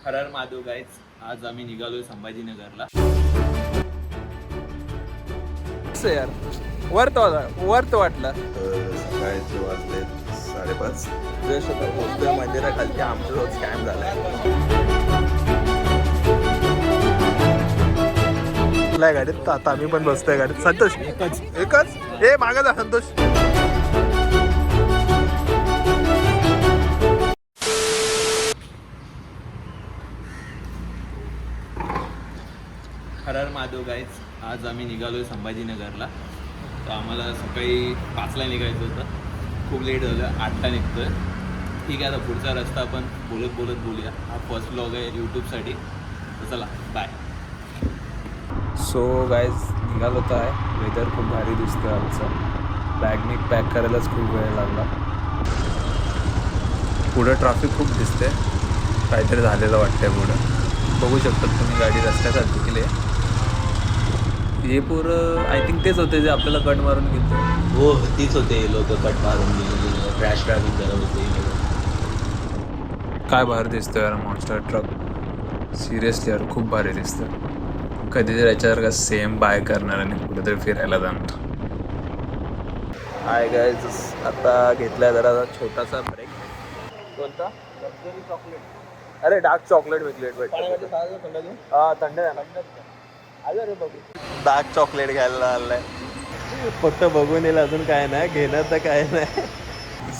हर हर Mahadev guys. आज आम्ही निघालोय संभाजीनगरला. यार वर्थ वाटलं. सकाळचे वाजले 5:30. फ्रेश होता पोहोचतोय मंदिराखालती. आमचा रोज स्कॅम झालाय. गाडीत आता आम्ही पण बसतोय गाडीत. संतोष एकच हे मागं जा संतोष. हर हर महादेव गाईज. आज आम्ही निघालोय संभाजीनगरला. तर आम्हाला सकाळी 5ला निघायचं होतं. खूप लेट झालं. 8ला निघतोय. ठीक आहे, आता पुढचा रस्ता आपण बोलत बोलूया. हा फर्स्ट व्लॉग आहे यूट्यूबसाठी. तर चला बाय. सो गाईज निघालो तर आहे. वेदर खूप भारी दिसतोय आमचं. बॅग पॅक करायलाच खूप वेळ लागला. पुढं ट्रॅफिक खूप दिसते. काहीतरी झालेलं वाटतंय पुढं. बघू शकतात तुम्ही गाडी रस्त्यासाठी केली. हे पुरं आय थिंक तेच होते जे आपल्याला कट मारून घेतो. हो, तीच होते लोक कट मारून गेलेले. क्रॅश ट्रॅफिक करत होते. काय भारी दिसतोय यार मॉन्स्टर ट्रक. सिरियसली यार खूप भारी दिसतं. कधीतरी याच्यावर का सेम बाय करणार आणि कुठेतरी फिरायला जाणार. हाय गाईज, आता घेतलाय जरा छोटासा ब्रेक. कोणता? चॉकलेट. अरे डार्क चॉकलेट भेटतो. हा थंड आहे ना. अरे बघू डार्क चॉकलेट घ्यायला आलाय. फक्त बघून येईल, अजून काय नाही घेणार तर काय नाही.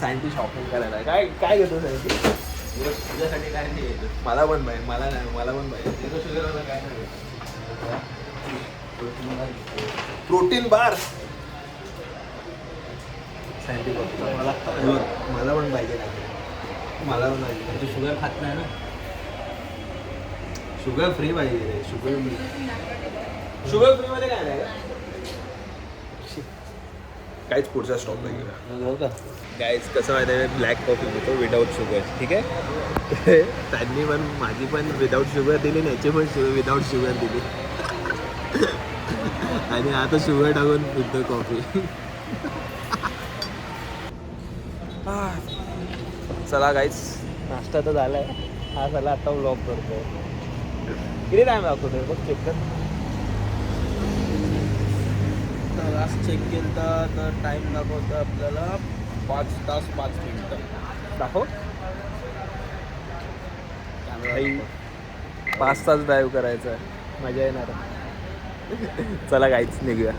सँडी शॉपिंग करायला काय घेतो सँडी? तुझ्यासाठी काय नाही येतं. मला पण पाहिजे. मला पण पाहिजे. शुगर काय नाही. प्रोटीन बार सँडी मला पण पाहिजे. मला पण पाहिजे. तू शुगर खात नाही ना. शुगर फ्री पाहिजे रे. शुगर फ्री मध्ये काय नाही काहीच. पुढचा स्टॉप नाही का गाईज. कसं माहिती आहे, ब्लॅक कॉफी घेतो विदाऊट शुगर. ठीक आहे. त्यांनी पण माझी पण विदाऊट शुगर दिली आणि याची पण विदाऊट शुगर दिली. आणि आता शुगर टाकून पितो कॉफी. चला गाईज, नाश्ता तर झालाय. हा चला आता व्लॉग करतो. किती टाइम दाखवतोय बघ, चेक कर. लास्ट चेक केलं तर टाईम दाखवतं आपल्याला 5 तास 5 मिनिटं. दाखव. 5 तास ड्राईव्ह करायचं आहे. मजा येणार. चला गाईच निघूया.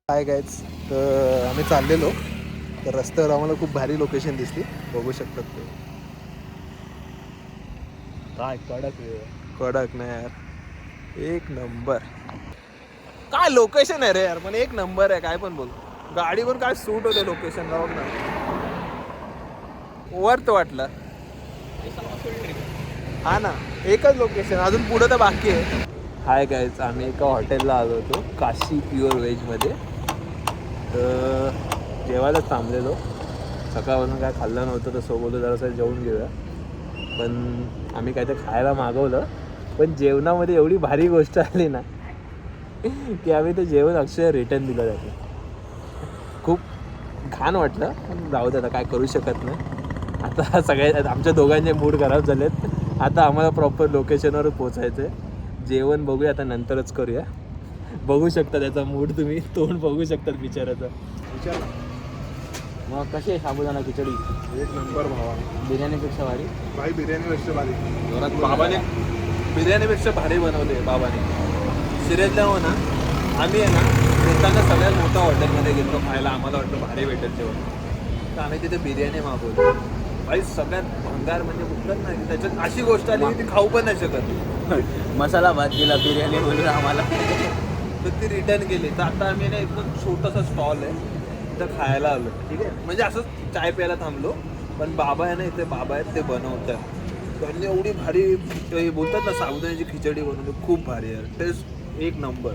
हाय गाईज, तर आम्ही चाललेलो तर रस्त्यावर आम्हाला खूप भारी लोकेशन दिसली. बघू शकतात ते. काय कडक नाही यार, एक नंबर. काय लोकेशन आहे रे यार, पण एक नंबर आहे. काय पण बोल, गाडी पण काय सूट होते लोकेशनला. बघ ना, वर्थ वाटलं. हा ना, एकच लोकेशन. अजून पुढं तर बाकी आहे. हाय गाईज, आम्ही एका हॉटेलला आलो होतो, काशी प्युअर व्हेजमध्ये. तर जेवायलाच थांबलेलो. सकाळपासून काय खाल्लं नव्हतं, तर सोबत जरासं जेवून घेऊया. पण आम्ही काय तर खायला मागवलं, पण जेवणामध्ये एवढी भारी गोष्ट आली ना की आम्ही ते जेवण अक्षरशः रिटर्न दिलं जातं. खूप घाण वाटलं, पण जाऊ दे, आता काय करू शकत नाही. आता सगळ्या आमच्या दोघांचे मूड खराब झालेत. आता आम्हाला प्रॉपर लोकेशनवर पोचायचं आहे. जेवण बघूया आता, नंतरच करूया. बघू शकता त्याचा मूड, तुम्ही तोंड बघू शकतात बिचाराचं. विचार मग कशी आहे साबुदाणा खिचडी? एक नंबर भावा. बिर्याणीपेक्षा भारी. भाई बिर्याणीपेक्षा भारी. जोरात बाबाने बिर्याणीपेक्षा भारी बनवले बाबाने. सिरियसली हो ना, आम्ही आहे ना येताना सगळ्यात मोठ्या हॉटेलमध्ये गेलो खायला. आम्हाला वाटतं भारी भेटेल जेवण, तर आम्ही तिथे बिर्याणी मागवली. भाई सगळ्यात भंगार म्हणजे कुठलंच नाही. त्याच्यात अशी गोष्ट आली की ती खाऊ पण नाही शकत. मसाला भात दिला बिर्याणी बोलून आम्हाला. तर ती रिटर्न केली. तर आता आम्ही ना एकदम छोटासा स्टॉल आहे, तिथं खायला आलो. ठीक आहे, म्हणजे असंच चाय प्यायला थांबलो. पण बाबा आहे ना, इथे बाबा आहेत, ते बनवतात. त्यांनी एवढी भारी बोलतात ना साबुदाण्याची खिचडी बनवली, खूप भारी आहे. टेस्ट एक नंबर.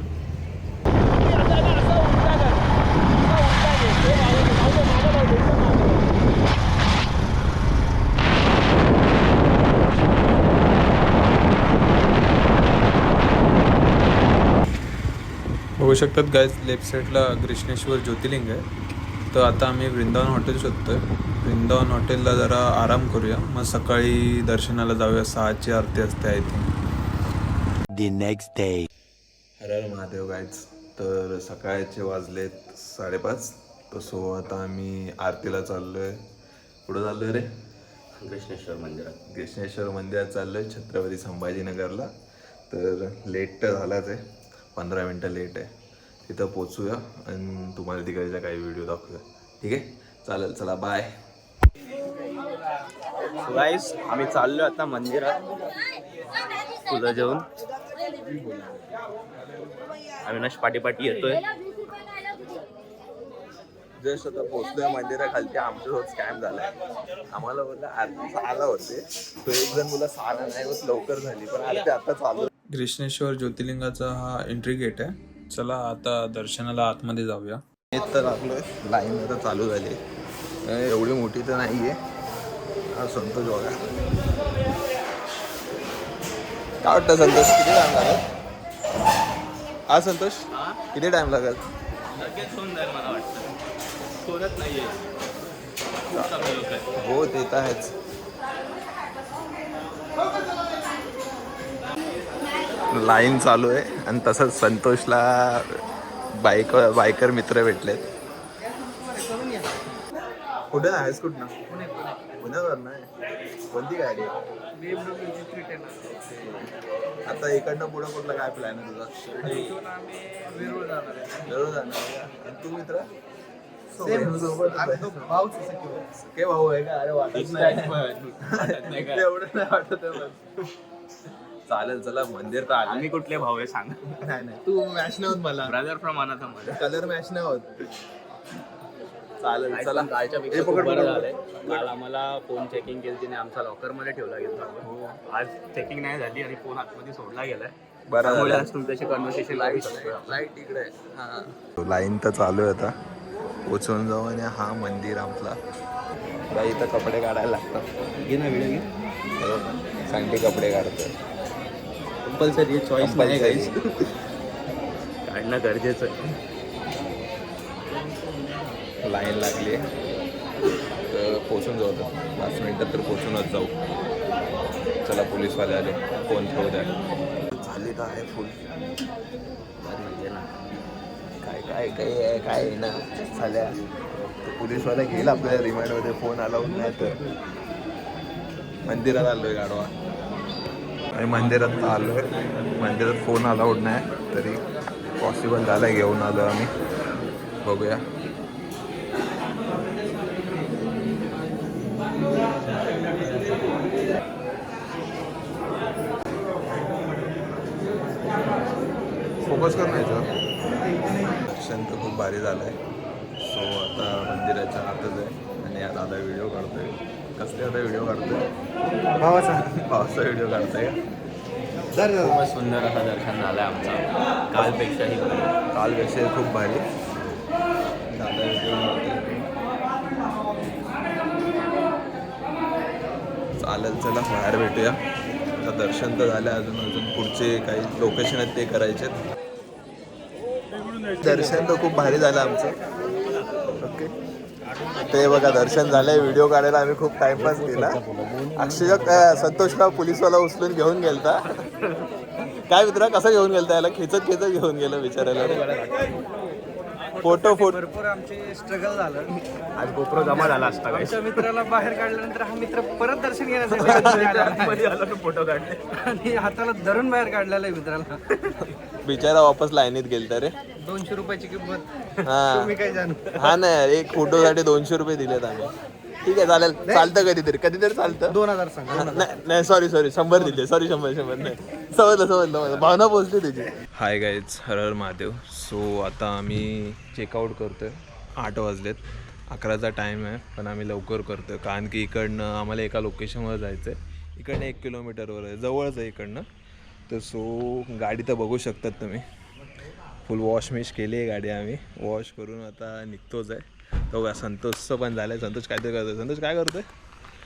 बघू शकतात गाईज, लेफ्ट साईडला कृष्णेश्वर ज्योतिर्लिंग आहे. तर आता आम्ही वृंदावन हॉटेल शोधतोय. वृंदावन हॉटेलला जरा आराम करूया, मग सकाळी दर्शनाला जाऊया. 6ची आरती असते I think. The next day. Her her Mahadev guys. तर सकाळचे वाजलेत 5:30. तर सो आता आम्ही आरतीला चाललोय. कुठं चाललोय रे? कृष्णेश्वर मंदिरात. कृष्णेश्वर मंदिरात चाललोय, छत्रपती संभाजीनगरला. तर लेट तर झालाच आहे, 15 मिनटं लेट आहे. तिथं पोचूया आणि तुम्हाला तिकडच्या काही व्हिडिओ दाखवूया. ठीक आहे, चालेल, चला बाय. गाईस, आम्ही चाललो आता मंदिरात फुलं जेवून. अविनाश पाठीपाठी येतोय. जस्ट आता पोचलोय मंदिराखालती. आमच्यासोबत स्कॅम झालाय. आम्हाला बोलला आरती 6ला होते, तो एक जण बोला 6ला नाही होत, लवकर झाली, पण आरती आता चालू. कृष्णेश्वर ज्योतिर्लिंगाचा हा एंट्री गेट आहे. चला आता दर्शनाला आतमध्ये जाऊया. येत तर लागलोय, लाईन आता चालू झाली. एवढी मोठी तर नाही आहे. हा संतोष बघा. काय वाटतं संतोष, किती टाइम लागेल? हा संतोष, किती टाइम लागेल? लगेच होऊन जाईल मला वाटतं. कोणच नाहीये, खूप कमी लोक आहेत. हो, ते तर आहेच. लाईन चालू आहे आणि तसंच संतोषला बायकर मित्र भेटलेत. कुठे आहेस? कुठं? पुण्यावर नाही. कोणती गाडी? आता इकडनं पुढं कुठला काय प्लॅन आहे तुझा? वेरूळ जाणार आहे. आणि तू मित्र? सखे भाऊ आहे का? अरे वाटत नाही. एवढं नाही वाटत आहे. चालेल, चला मंदिर तर आलं. आम्ही कुठले भाऊ आहे सांग. नाही, तू मॅच नाही होत मला. ब्रदर फ्रॉम अनाथ मध्ये. कलर मॅच नाही होत. चालेल, चला. कालच्या पेक्षा खूप बरं झालंय. काल आम्हाला फोन चेकिंग केली तिने, आमचा लॉकर मध्ये ठेवला गेला. आज चेकिंग नाही झाली आणि फोन आतमध्ये सोडला गेलाय. बरं झालं. आज तुमच्याशी कन्व्हर्सेशन लाईट इकडे आहे. हा, लाईन तर चालू आहे. आता पोचून जाऊ. आणि हा मंदिर आपला. बाई इथं कपडे काढायला लागतात. घे ना व्हिडिओ घे. सांगते कपडे काढतोय. कंपल्सरी चॉईस नाही गाईस. Compulsory. काढणं गरजेचं आहे. लाईन लागली तर पोचून जाऊ. 5 मिनिटात तर पोचूनच जाऊ. चला, पोलीसवाले आले, फोन ठेवू द्या. झाली का आहे फुल? म्हणजे ना काय आहे ना झाल्या. पोलीसवाला घेईल आपल्याला रिमाइंडमध्ये. फोन अलाउड नाही तर. मंदिरात आलोय गाडवा आणि मंदिरात आलोय. मंदिरात फोन अलाउड नाही, तरी पॉसिबल झालं घेऊन आलो आम्ही. बघूया. फोकस कर नाही याच्यावर. दर्शन तर खूप भारी झालं आहे. सो आता मंदिराच्या आतच आहे आणि आता व्हिडिओ काढतोय. कसले आता व्हिडिओ काढतोय? भावाचा व्हिडिओ काढतोय. खूपच सुंदर असं दर्शन झालं आमचं. कालपेक्षाही बरं. कालपेक्षा खूप भारी. दादा व्हिडिओ काढतोय. चालेल, चला बाहेर भेटूया. आता दर्शन तर झालं. अजून पुढचे काही लोकेशन आहेत ते करायचे. दर्शन तर खूप भारी झालं आमचं. ओके, ते बघा दर्शन झालंय. व्हिडिओ काढायला आम्ही खूप टाइमपास केला. अक्षय संतोषला पोलीसवाला उचलून घेऊन गेलता. काय मित्रा, कसं घेऊन गेलता? याला खेचत घेऊन गेलं बिचारायला. फोटो भरपूर आमचे स्ट्रगल झालं. आज गोप्रो जमा झाला असता काय. आमच्या मित्राला बाहेर काढल्यानंतर हा मित्र परत दर्शन घेण्यासाठी फोटो काढले आणि हाताला धरून बाहेर काढलेला आहे मित्राला. बिचारा वापस लाईनीत गेलता रे. 200 रुपयाची किंमत. हा, तुम्ही काय जाणू. हा नाही, एक फोटोसाठी 200 रुपये दिलेत आम्ही. ठीक आहे, चालेल. चालतं कधीतरी चालतं. 2000 सांगा. नाही, सॉरी 100 दिले. सॉरी, 100 नाही. समजलं. भावना पोहोचली तुझी. हाय गाईज, हर हर महादेव. सो आता आम्ही चेकआउट करतोय. 8 वाजलेत. 11चा टाईम आहे, पण आम्ही लवकर करतोय कारण की इकडनं आम्हाला एका लोकेशनवर जायचं आहे. इकडनं 1 किलोमीटरवर आहे, जवळच आहे इकडनं. तर सो गाडी तर बघू शकतात तुम्ही. फुल वॉश केली आहे गाडी आम्ही. वॉश करून आता निघतोच आहे. बघा, संतोषचं पण झालं आहे. संतोष काहीतरी करतोय. संतोष काय करतोय?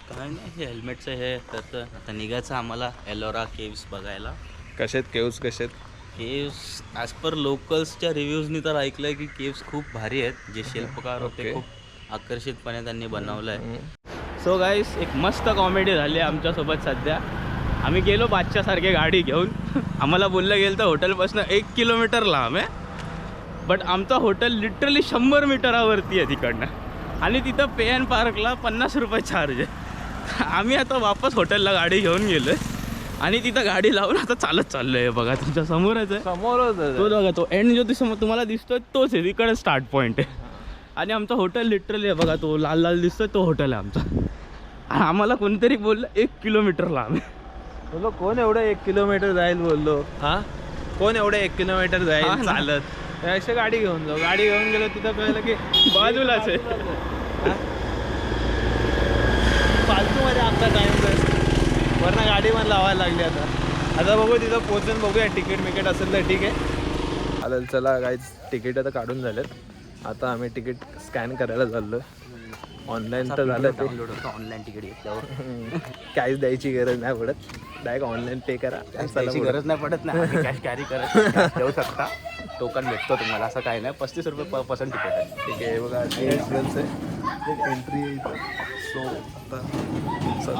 काय नाही, हे हेल्मेटचं हे तर आता निघायचं आम्हाला एलोरा केव्स बघायला. कसे आहेत केव्स? कसे आहेत? केव्स ॲज पर लोकल्सच्या रिव्ह्यूजनी तर ऐकलंय की केव्स खूप भारी आहेत. जे शिल्पकार होते खूप आकर्षितपणे त्यांनी बनवलं आहे. सो गाईस, एक मस्त कॉमेडी झाली आहे आमच्यासोबत सध्या. आम्ही गेलो बादशासारखे गाडी घेऊन. आम्हाला बोललं गेलं तर हॉटेलपासून 1 किलोमीटर लांब आहे, बट आमचं हॉटेल लिटरली 100 मीटरावरती आहे तिकडनं. आणि तिथं पे अँड पार्कला 50 रुपये चार्ज आहे. आम्ही आता वापस हॉटेलला गाडी घेऊन गेलो आहे आणि तिथं गाडी लावून आता चालत चाललो आहे. बघा तुमच्या समोरच आहे, समोरच आहे. तो बघा, तो एंड जो तुम्हाला दिसतोय तोच आहे, तिकडे स्टार्ट पॉईंट आहे. आणि आमचं हॉटेल लिटरली आहे बघा, तो लाल लाल दिसतोय तो हॉटेल आहे आमचा. आणि आम्हाला कोणतरी बोललं 1 किलोमीटर लांब आहे. बोललो कोण एवढं 1 किलोमीटर जाईल, बोललो हा कोण एवढं 1 किलोमीटर हा जाईल ना. चालत. अशी गाडी घेऊन जाऊ. गाडी घेऊन गेलो तिथं कळलं की बाजूलाच आहे. फालतूमध्ये आमचा टाइम वेस्ट. वरनं गाडी पण लावायला लागली आता बघू तिथं पोहोचून बघूया. तिकीट मिकेट असेल तर ठीक आहे. चालेल, चला काहीच तिकीट आता काढून झालेत. आता आम्ही तिकीट स्कॅन करायला चाललो. ऑनलाईन तर झालं ते. ऑनलाईन तिकीट घेतल्यावर काहीच द्यायची गरज नाही पडत. डायरेक्ट ऑनलाईन पे करा. त्याची गरज नाही पडत ना. कॅश कॅरी करत देऊ शकता. टोकन भेटतो तुम्हाला, असं काही नाही. 35 रुपये पर पर्सन तिकीट आहे. ठीक आहे. बघा ते एंट्रन्स आहे. एंट्री सो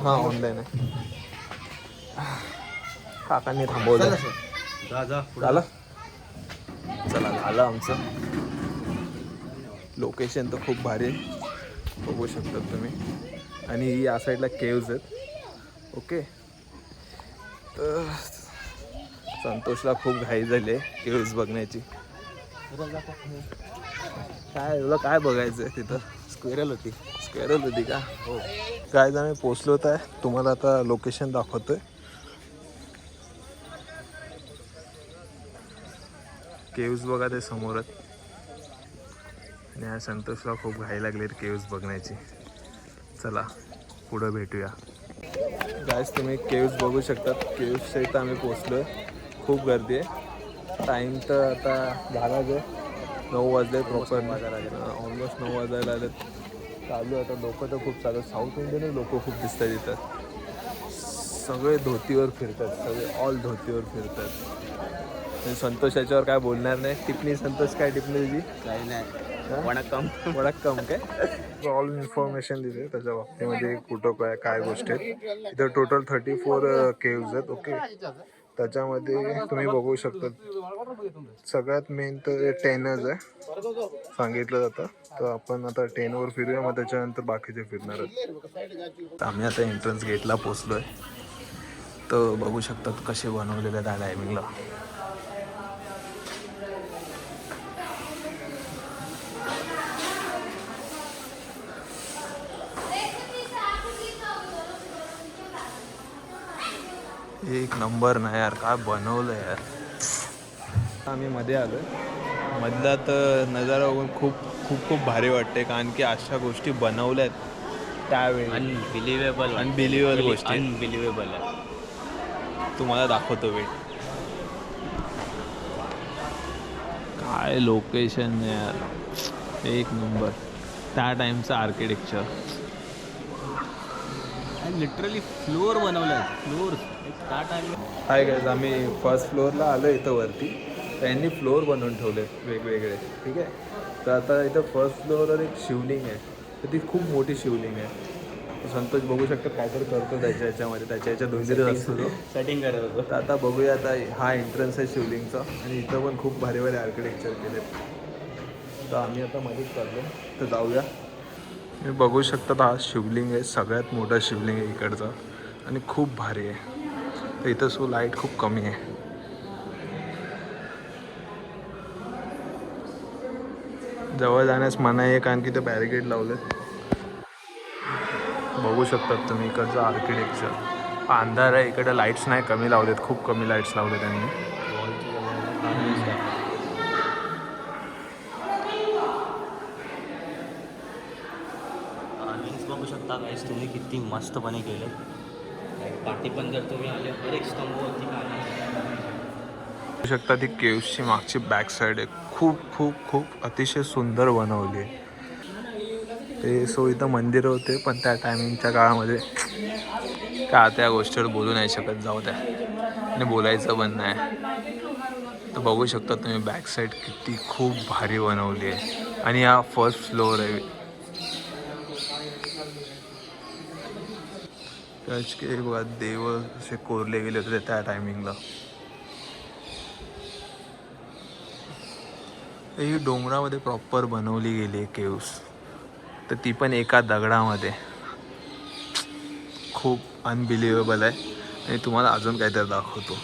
हां ऑनलाईन आहे. काकांनी थांबवलं. झालं. चला झालं आमचं. लोकेशन तर खूप भारी आहे, बघू शकतात तुम्ही. आणि या साईडला केव्ज आहेत. ओके, तर संतोषला खूप घाई झाली आहे केव्ज बघण्याची. काय तुला काय बघायचं आहे तिथं? स्क्वेरल होती. स्क्वेअरल होती का? हो. काय आम्ही पोचलो आहे. तुम्हाला आता लोकेशन दाखवतोय. केव्ज बघा ते समोरच. आणि या संतोषला खूप घाई लागली केव्ज बघण्याची. चला पुढं भेटूया. गाईस, तुम्ही केव्ज बघू शकतात. केव्जच्या इथं आम्ही पोचलो आहे. खूप गर्दी आहे. टाईम तर आता झालाच आहे. 9 वाजले प्रॉपर. ऑलमोस्ट 9 वाजायला आलेत. चालू आता लोक तर खूप चालू. साऊथ इंडियन लोक खूप दिसतात इथं. सगळे धोतीवर फिरतात. सगळे ऑल धोतीवर फिरतात. संतोष याच्यावर काय बोलणार नाही. टिप्पणी संतोष, काय टिप्पणी तुझी? काही नाही. वणक्कम. वणक्कम काय ऑल इन्फॉर्मेशन दिली त्याच्या बाबतीमध्ये. कुठं काय गोष्टी आहेत. इथं टोटल 34 केव्ज आहेत. ओके, त्याच्यामध्ये तुम्ही बघू शकता सगळ्यात मेन तर 10च आहे सांगितलं जातं. तर आपण आता 10वर फिरूया, मग त्याच्यानंतर बाकीचे फिरणार आहेत. आम्ही आता एंट्रन्स गेटला पोचलो आहे. तर बघू शकतात कसे बनवलेले त्या टायमिंगला. एक नंबर नाही यार, काय बनवलं यार. आम्ही मध्ये आलो. मधला तर नजारा बघून खूप खूप खूप भारी वाटते, कारण की अशा गोष्टी बनवल्यात त्यावेळी. अनबिलिव्हेबल गोष्टी. अनबिलिव्हेबल आहे. तुम्हाला दाखवतो वेट. काय लोकेशन यार, एक नंबर. त्या टाइमचं आर्किटेक्चर. लिटरली फ्लोअर बनवलं आहे. फ्लोअर हाय गाईज, आम्ही फर्स्ट फ्लोअरला आलो इथं वरती. त्यांनी फ्लोअर बनवून ठेवले वेगवेगळे. ठीक आहे. तर आता इथं फर्स्ट फ्लोअरवर एक शिवलिंग आहे. तर ती खूप मोठी शिवलिंग आहे. संतोष बघू शकतो काहीतरी करतो त्याच्यामध्ये. त्याच्या धुंदीत असतो सेटिंग करत होतो. तर आता बघूया. आता हा एंट्रन्स आहे शिवलिंगचा. आणि इथं पण खूप भारी भारी आर्किटेक्चर केले. तर आम्ही आता मध्येच चाललो, तर जाऊया. तुम्ही बघू शकता हा शिवलिंग आहे. सगळ्यात मोठा शिवलिंग आहे इकडचा. आणि खूप भारी आहे. तर इथं सो लाईट खूप कमी आहे. जवळ जाण्यास मनाई आहे, कारण की ते बॅरिकेड लावलेत. बघू शकतात तुम्ही इकडचं आर्किटेक्चर. अंधार आहे इकडे. लाईट्स नाही, कमी लावलेत. खूप कमी लाईट्स लावले त्यांनी. बघू शकता गाईस तुम्ही किती मस्तपणे केले. पाठी पण जर तुम्ही आले हर एक स्तंभावरती बघू शकता ती केव्सची मागची बॅक साईड आहे. खूप खूप खूप अतिशय सुंदर बनवली आहे ते. सो इथं मंदिरं होते, पण त्या टायमिंगच्या काळामध्ये का त्या गोष्टीवर बोलू नाही शकत. जाऊ द्या, आणि बोलायचं पण नाही. तर बघू शकता तुम्ही बॅक साईड किती खूप भारी बनवली आहे. आणि हा फर्स्ट फ्लोअर आहे. के बघा देव असे कोरले गेले होते त्या टायमिंगला. ही डोंगरामध्ये प्रॉपर बनवली गेली आहे केव्स, तर ती पण एका दगडामध्ये. खूप अनबिलिव्हेबल आहे. आणि तुम्हाला अजून काहीतरी दाखवतो.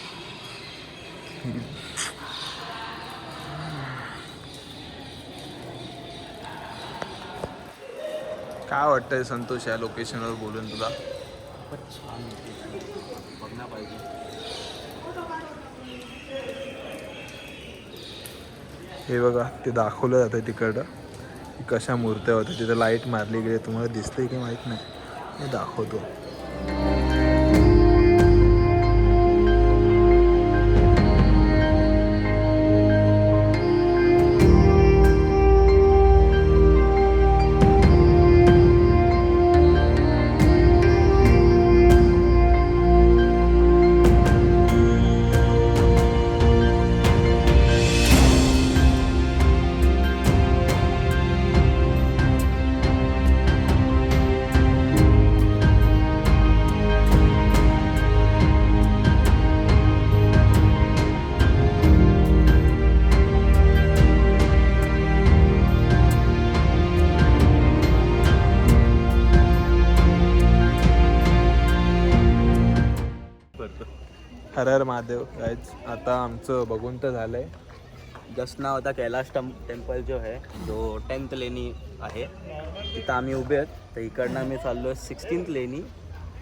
काय वाटतंय संतोष या लोकेशनवर बोलून तुला? खूपच छान बघण्या पाहिजे. हे बघा ते दाखवलं जातं तिकडं की कशा मूर्त्या होत्या. तिथं लाईट मारली गेली. तुम्हाला दिसतंय की माहीत नाही, मी दाखवतो. हर हर महादेव गाइज. आता आमचं बघून तर झालंय. जस्ट नाव होता कैलाश टेम्पल जो है, जो 10th लेनी आहे तिथं आम्ही उभे आहेत. तर इकडनं आम्ही चाललो आहे 16th लेनी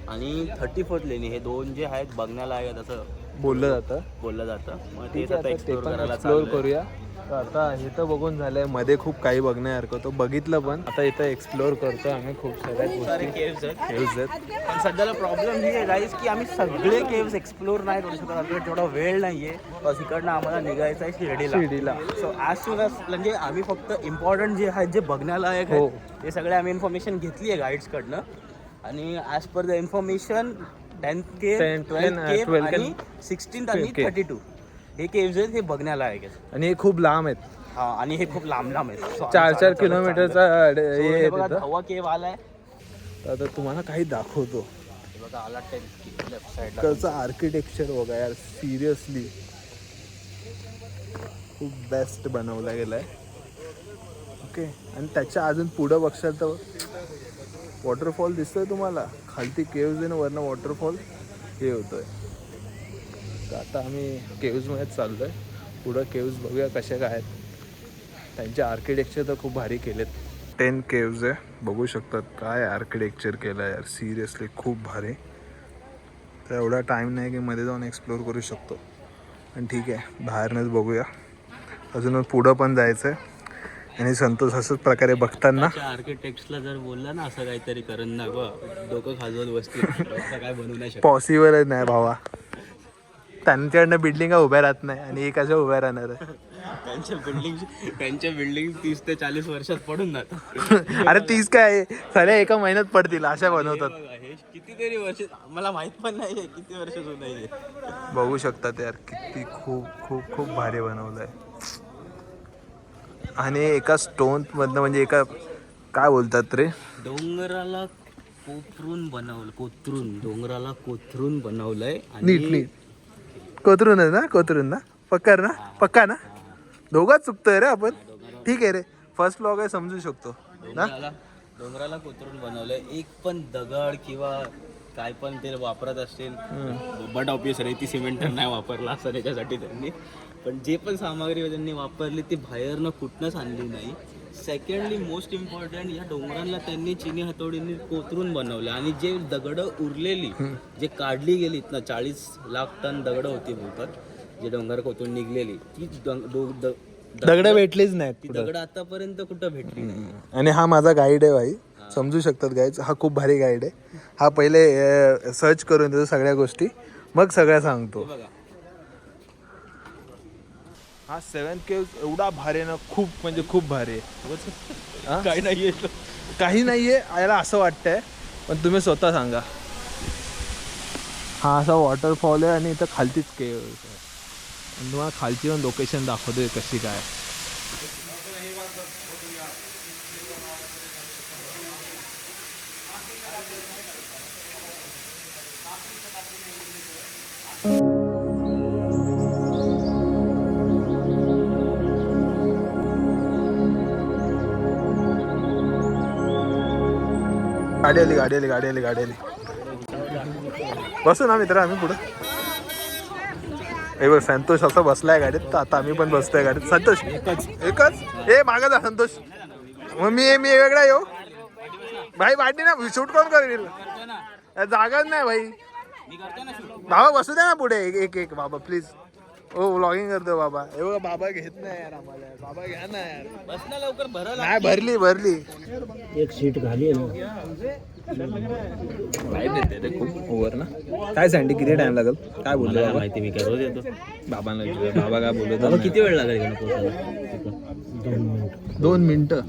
आणि 34th लेनी. हे दोन जे आहेत बघण्याला आहेत असं बोललं जातं. मग ठीक ते आहे, आता ते एक्सप्लोर पण करायला एक्सप्लोर चाललोय. करूया. तर आता हे तर बघून झालंय. मध्ये खूप काही बघण्यासारखं होतं, बघितलं पण. आता इथं एक्सप्लोर करतो आम्ही खूप साऱ्या सारे गोष्टी. केव्स आहेत. केव्ज आहेत. पण सध्याला प्रॉब्लेम ही आहे गाईज की आम्ही सगळे केव्स एक्सप्लोर नाही करू शकत. आपल्याकडे तेवढा वेळ नाही आहे. बस इकडनं आम्हाला निघायचं आहे शिर्डीला. सो ॲज सून ॲज म्हणजे आम्ही फक्त इम्पॉर्टंट जे आहेत जे बघण्यालायक हो. आहेत ते सगळे आम्ही इन्फॉर्मेशन घेतली आहे गाईड्सकडनं. आणि as per the information 10th केव, 12th केव आणि 16th आणि 32 हे केव्ज आहेत हे बघण्यालायक आहेत. आणि हे खूप लांब आहेत. हा, आणि हे खूप लांब लांब आहेत. So, 4-4 किलोमीटरचा हे आहे बघा तिथं. धवा केव आलाय. तर आता तुम्हाला काही दाखवतो. हे बघा आला 10th लेफ्ट साईडला. इकडचं आर्किटेक्चर बघा यार, सिरियसली खूप बेस्ट बनवला गेला आहे. ओके. आणि त्याच्या अजून पुढं बघशाल तर वॉटरफॉल दिसतोय तुम्हाला. खालती केव्ज आहे ना, वरनं वॉटरफॉल हे होतोय. तर आता आम्ही केव्जमध्येच चाललो आहे. पुढं केव्ज बघूया कशा काय आहेत. त्यांचे आर्किटेक्चर तर खूप भारी केलेत. 10 केव्ज आहे, बघू शकतात काय आर्किटेक्चर केलं आहे यार. सिरियसली खूप भारी. तर एवढा टाईम नाही की मध्ये जाऊन एक्सप्लोर करू शकतो. पण ठीक आहे, बाहेरनंच बघूया. अजून पुढं पण जायचं आहे. आणि संतोष असंच प्रकारे बघताना आर्किटेक्ट्सला जर बोलला ना असं काहीतरी करण ना गं, डोकं खाजवत बसतील. काय बनवू नाही शकत. पॉसिबलच नाही भावा. त्यांच्याकडनं बिल्डिंगा उभ्या राहत नाही आणि एक अशा उभ्या राहणार आहे. त्यांच्या बिल्डिंग 30 ते 40 वर्षात पडून जातात. अरे 30 काय साऱ्या एका महिन्यात पडतील अशा बनवतात. हे कितीतरी वर्ष, मला माहित पण नाही किती वर्ष जुनं आहे. बघू शकतात यार किती खूप खूप खूप भारी बनवलं आहे. आणि एका स्टोन मधनं म्हणजे एका काय बोलतात रे, डोंगराला डोंगराला कोथरून बनवलंय. नीट कोतरून ना पक्का ना. दोघाच चुकतोय रे आपण. ठीक आहे रे, फर्स्ट व्लॉग आहे, समजू शकतो ना. डोंगराला कोथरून बनवलंय. एक पण दगड किंवा काय पण ते वापरत असतील, बट ऑब्विस रेती सिमेंट तर नाही वापरला असं त्याच्यासाठी त्यांनी. पण जे पण सामग्री त्यांनी वापरली ती बाहेरनं कुठनंच आणली नाही. सेकंडली मोस्ट इम्पॉर्टंट, या डोंगरांना त्यांनी चिनी हातोडीने कोतरून बनवलं. आणि जे दगडं उरलेली जे काढली गेली ना, 40 लाख टन दगडं होती बोलतात, जे डोंगर कोतरून निघलेली ती दगड भेटलीच नाहीत. ती दगडं आतापर्यंत कुठं भेटली नाही. आणि हा माझा गाईड आहे भाई, समजू शकतात गाईज. हा खूप भारी गाईड आहे. हा पहिले सर्च करून देतो सगळ्या गोष्टी, मग सगळ्या सांगतो. बघा हा 7 केव्ज एवढा भारी आहे ना, खूप म्हणजे खूप भारी आहे. काही नाहीये, काही नाहीये याला असं वाटतंय, पण तुम्ही स्वतः सांगा. हा असा वॉटरफॉल आहे आणि इथं खालतीच केव्ज आहे. आणि तुम्हाला खालची पण लोकेशन दाखवतोय कशी काय. गाडी आली. बसू ना मित्र आम्ही पुढं. हे बघ संतोष असा बसलाय गाडीत, तर आता आम्ही पण बसतोय गाडीत. संतोष एकच हे मागा जा संतोष. मग मी वेगळा येऊ भाई. पाठी ना शूट कोण करेल, जागाच नाही भाई. बाबा बसू द्या ना पुढे एक बाबा प्लीज. हो व्लॉगिंग करतो बाबा. हे बघा बाबा घेत नाही यार आम्हाला. बाबा घ्या ना यार. बस ना लवकर भरल. नाही भरली. एक सीट खाली आहे ना. लाईट येते रे खूप ओव्हर ना. काय सँडी किती टाइम लागेल काय बोललो बाबा? माहिती मी काय रोज येतो. बाबांना विचारूया. बाबा काय बोलतो? किती वेळ लागेल का पोहोचायला? 2 मिनिटं.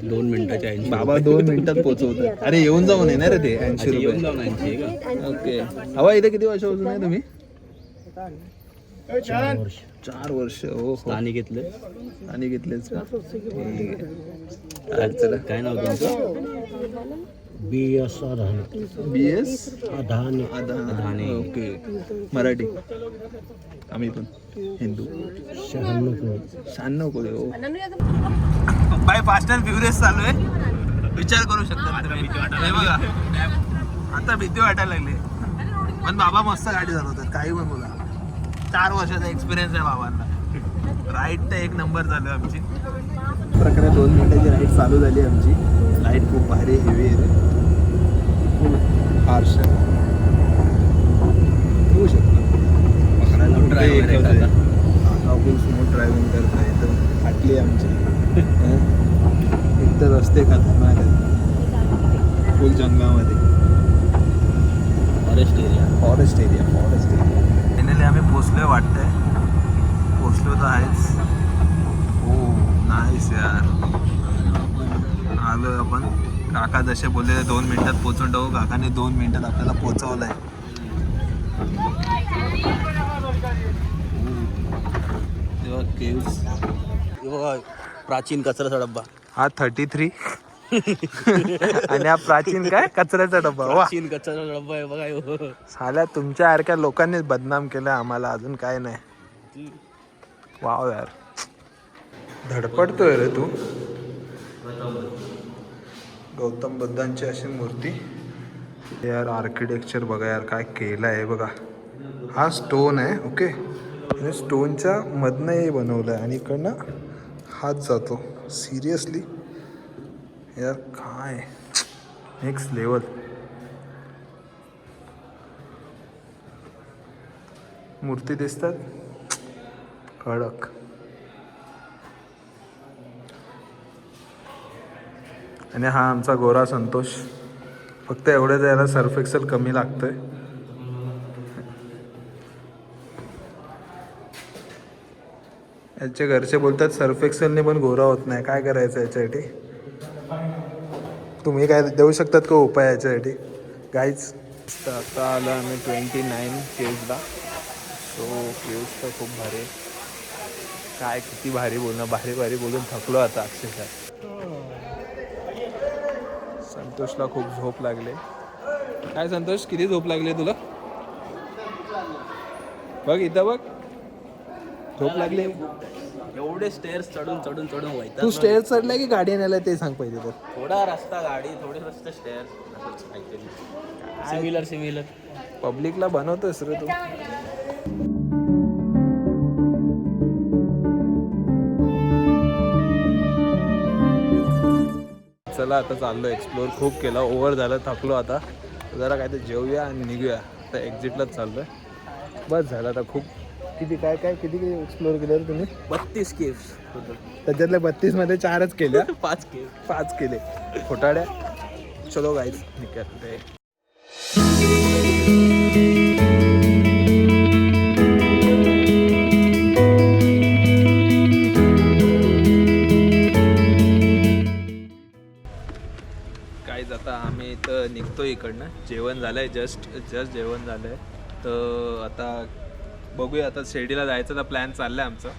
2 मिनिटाच्या 80. बाबा 2 मिनिटात पोहोचवतात. अरे येऊन जाऊन येणार रे ते 80 येऊन रुपये. जाऊन 80 आहे का? ओके. हवा इथे किती वर्षापासून आहे तुम्ही? 4 वर्ष. 4 वर्ष. हो आणि घेतलं. आणि घेतलेच का? ठीक आहे. चला काय नाव तुमचं? BS Adhane. BS Adhane. अदाने. Okay. Marathi आम्ही पण हिंदू. 96 कोळी. हो बाय. फास्ट अँड फ्युरियस चालू आहे. विचार करू शकता तुम्ही. हे बघा आता भीती वाटायला लागली. पण बाबा मस्त गाडी चालवतात. काही पण बोला. 4 वर्षाचा एक्सपिरियन्स आहे बाबांना. राईड तर एक नंबर झालं आमची. प्रकारे 2 मिनिटाची राईड चालू झाली आमची. लाईट खूप भारी हेवी आहे रे. हार्श होऊ शकतं. स्मूथ ड्रायव्हिंग करता येतं. फाटली आमची. एक तर रस्ते खतरनाक आहेत. फुल जंगलामध्ये. Forest area. फायनली आम्ही पोचलोय वाटतंय. पोचलो तर आहेच. हो नाईस यार. आलो आपण. काका जसे बोलले 2 मिनिटात पोचून टाकू. काकाने 2 मिनिटात आपल्याला पोचवलंय. प्राचीन कचऱ्याचा डब्बा. हा 33 आणि हा प्राचीन काय कचऱ्याचा डब्बा. वा प्राचीन कचऱ्याचा डब्बा आहे बघा ह्यो. साल्या तुमच्यासारख्या लोकांनीच बदनाम केलं आम्हाला. अजून काय नाही. वाव यार धडपडतोय रे तू. गौतम बुद्धांची अशी मूर्ती यार. आर्किटेक्चर बघा यार काय केलं आहे बघा. हा स्टोन आहे. ओके. आणि स्टोनच्या मधनं हे बनवलं आहे आणि इकडनं हात जातो. सिरियसली यार काय नेक्स्ट लेवल. मूर्ती दिसतात कडक. आणि हा आमचा गोरा संतोष. फक्त एवढंच याला सर्फ एक्सेल कमी लागतंय. याचे घरचे बोलतात सर्फ एक्सेलने पण गोरा होत नाही. काय करायचं याच्यासाठी? तुम्ही काय देऊ शकतात का उपाय याच्यासाठी गाईज? आता आलो आम्ही 29 केव्जला. सो केव्ज तर खूप भारी. काय किती भारी बोलणं. भारी बोलून थकलो आता अक्षरशः. संतोषला खूप झोप लागले. काय संतोष किती झोप लागली तुला? बघ इथं बघ. झोप लागले. एवढे स्टेअर्स चढून व्हायचं. तू स्टेअर चढलाय की गाडी आणायला ते सांग पहिले तर. थोडा रस्ता गाडी थोडे रस्ते स्टेअर्स. सिमिलर. पब्लिकला बनवतोस रे तू. चला आता चाललो. एक्सप्लोर खूप केला. ओव्हर झालं. थकलो आता. जरा काय तर जेवूया आणि निघूया. आता एक्झिटलाच चाललोय. बस झालं आता. खूप किती किती एक्सप्लोर केलं रे तुम्ही? 32 केव्स. त्याच्यातल्या 32 मध्ये 4च केल्या. 5 केले खोटाड्या. चलो गाईज निघते. गाईज आता आम्ही इथं निघतो इकडनं. जेवण झालंय. जस्ट जेवण झालंय. तर आता बघूया आता शिर्डीला जायचं प्लॅन चाललाय आमचा.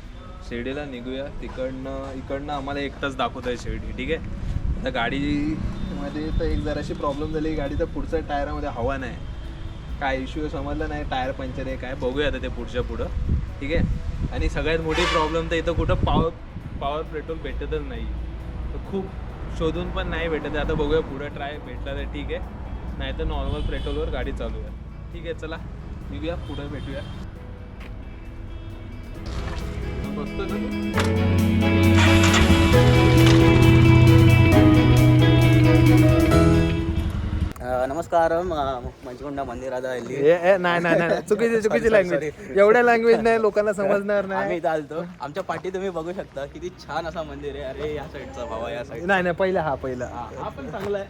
शिर्डीला निघूया, इकडनं आम्हाला एकटाच दाखवत आहे शिर्डी. ठीक आहे. आता गाडीमध्ये तर एक जराशी प्रॉब्लेम झाली, गाडीचा पुढच्या टायरामध्ये हवा नाही. काय इश्यू समजला नाही, टायर पंक्चर आहे काय, बघूया आता ते पुढं. ठीक आहे. आणि सगळ्यात मोठी प्रॉब्लेम तर इथं कुठं पॉवर पेट्रोल भेटतच नाही. तर खूप शोधून पण नाही भेटत आहे. आता बघूया पुढं ट्राय भेटला तर ठीक आहे, नाही तर नॉर्मल पेट्रोलवर गाडी चालू आहे. ठीक आहे, चला निघूया, पुढं भेटूया. बघतो ना नमस्कार मंचकुंडा मंदिरात आली. नाही चुकीची लँग्वेज. एवढ्या लँग्वेज नाही लोकांना समजणार नाही. आम्ही इथं आलतो. आमच्या पाठी तुम्ही बघू शकता किती छान असा मंदिर आहे. अरे या साईडचा भावा, या साईड नाही पहिला हा पण चांगला आहे.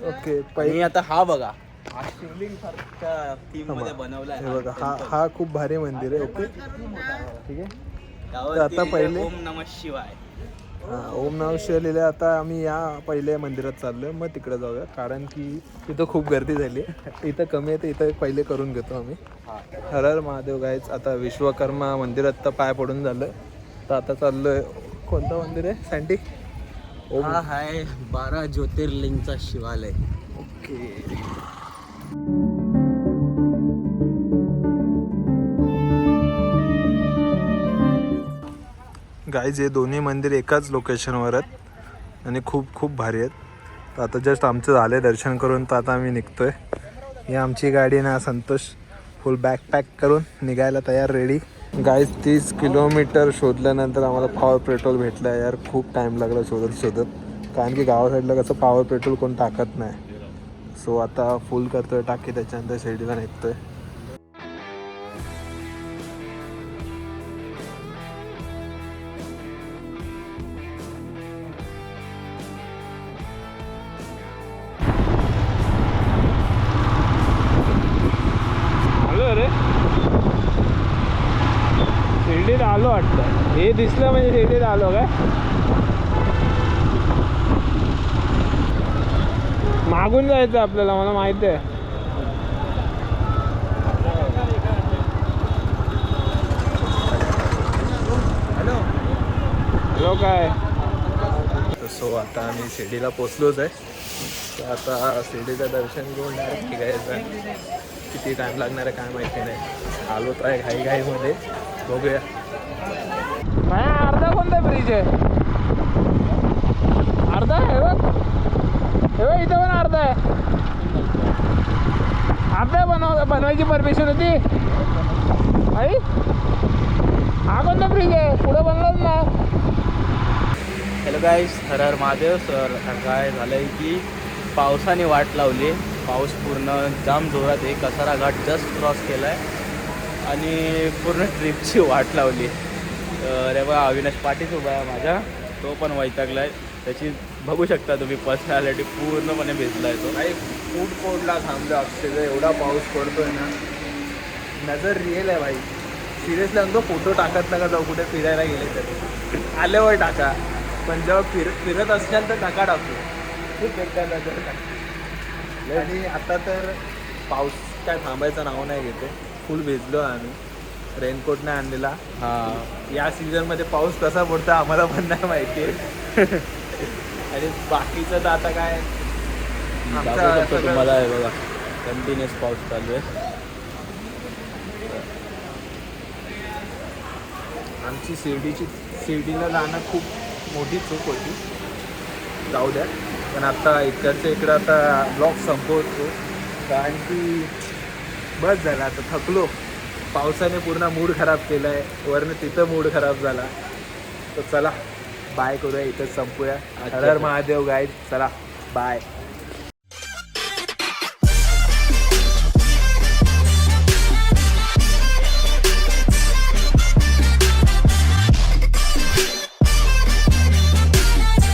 ओके. आणि आता हा बघा, हा शिवलिंग सारख्या थीम मध्ये बनवलाय. हे बघा, हा खूप भारी मंदिर आहे. ओके ठीक आहे. त्यावरती आता पहिले ओम नमः शिवाय. ओम नमः शिवाय लिहिले. आता आम्ही या पहिल्या मंदिरात चाललोय, मग तिकडे जाऊया, कारण की तिथं खूप गर्दी झाली. इथं कमी आहे तर इथं पहिले करून घेतो आम्ही. हर हर महादेव गायच. आता विश्वकर्मा मंदिरात तर पाय पडून झालं, तर आता चाललोय. कोणतं मंदिर आहे सँटी? हा आहे 12 ज्योतिर्लिंगचा शिवालय. ओके. गाईज हे दोन्ही मंदिर एकाच लोकेशनवर आहेत आणि खूप खूप भारी आहेत. तर आता जस्ट आमचं झालं दर्शन करून, तर आता आम्ही निघतोय. ही आमची गाडी ना, संतोष फुल बॅग पॅक करून निघायला तयार, रेडी. गाईज 30 किलोमीटर शोधल्यानंतर आम्हाला पॉवर पेट्रोल भेटलं आहे. यार खूप टाईम लागला शोधत, कारण की गावा साईडला कसं पॉवर पेट्रोल कोण टाकत नाही. सो आता फुल करतोय टाकी, त्याच्यानंतर शिर्डीला निघतोय. शिर्डीला आलो वाटतं. हे दिसलं म्हणजे शिर्डीला आलो काय. मागून जायचं आपल्याला, मला माहिती आहे. हॅलो काय. सो आता आम्ही शिर्डीला पोचलोच आहे. तर आता शिर्डीचं दर्शन घेऊन डायरेक्ट निघायचं. किती टाईम लागणार आहे काय माहिती नाही. आलो तर आहे घाईमध्ये, बघूया. अर्धा कोणता ब्रिज आहे? अर्धा आहे बघ. हे बघ इथं पण अर्धा आहे. अर्धा बनवायची परमिशन होती. आई हा कोणता ब्रिज आहे? पुढं बनलाच ना. हॅलो गाईस, हर हर महादेव. सर काय झालं आहे की पावसाने वाट लावली. पाऊस पूर्ण जाम जोरात आहे. कसारा घाट जस्ट क्रॉस केला आहे आणि पूर्ण ट्रिपची वाट लावली. तर बघा अविनाश पाटील उभा आहे माझ्या, तो पण वैतागला आहे. त्याची बघू शकता तुम्ही पर्सनॅलिटी, पूर्णपणे भिजला आहे तो. काही फूड कोर्टला थांबलं अक्षरशः, एवढा पाऊस पडतोय ना. नजर रिअल आहे भाई, सिरियसली सांगतो. फोटो टाकत नका जाऊ कुठे फिरायला गेले तरी, आल्यावर टाका. पण जेव्हा फिरत असाल तर नका टाकू. खूप बेकार नजर टाकते. आणि आता तर पाऊस काय थांबायचं नाव नाही घेते. फुल भिजलो आम्ही, रेनकोट नाही आणलेला. या सीझनमध्ये पाऊस कसा पडतो आम्हाला पण नाही माहिती आहे. आणि बाकीचं तर आता काय तुम्हाला आहे बघा, कंटिन्युअस पाऊस चालू आहे. आमची शिर्डीला जाणं खूप मोठी चूक होती. जाऊ द्या, पण आता इकडं आता ब्लॉग संपवतो, कारण की बस झालं आता. थकलो. पावसाने पूर्ण मूड खराब केला आहे, वरनं तिथं मूड खराब झाला. तर चला बाय करूया, इथंच संपूया. हर हर महादेव गाईज. चला बाय.